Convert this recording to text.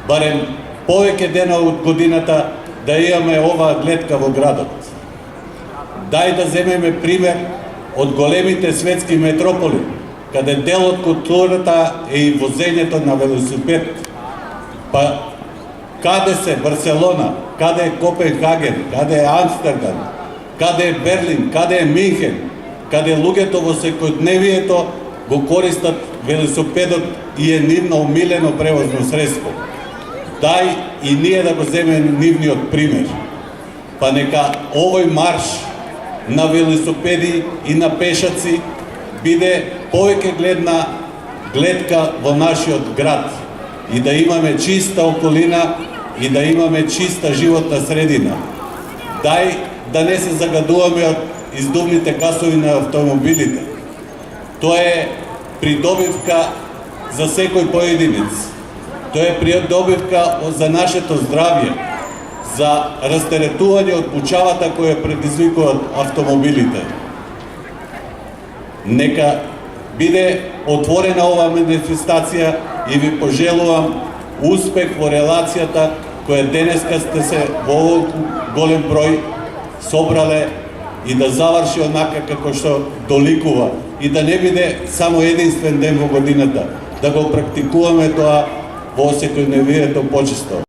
барем повеќе дена од годината да имаме оваа гледка во градот. Дај да земеме пример од големите светски метрополи, каде дел од културата е и возењето на велосипед. Па каде се Барселона, каде е Копенхаген, каде е Амстердам, каде е Берлин, каде е Минхен, каде луѓето во секојдневието го користат велосипедот и е нивно умилено превозно средство. Дај и ние да го земеме нивниот пример. Па нека овој марш на велосипеди и на пешаци биде повеќе гледка во нашиот град и да имаме чиста околина и да имаме чиста животна средина. Дај да не се загадуваме од издувните гасови на автомобилите. Тоа е придобивка за секој поединец. Тоа е придобивка за нашето здравје, за растеретување од пучавата која предизвикуваат автомобилите. Нека биде отворена оваа манифестација и ви пожелувам успех во релацијата која денеска сте се во овој голем број собрале и да заврши онака како што доликува и да не биде само единствен ден во годината, да го практикуваме тоа во секојдневието почесто.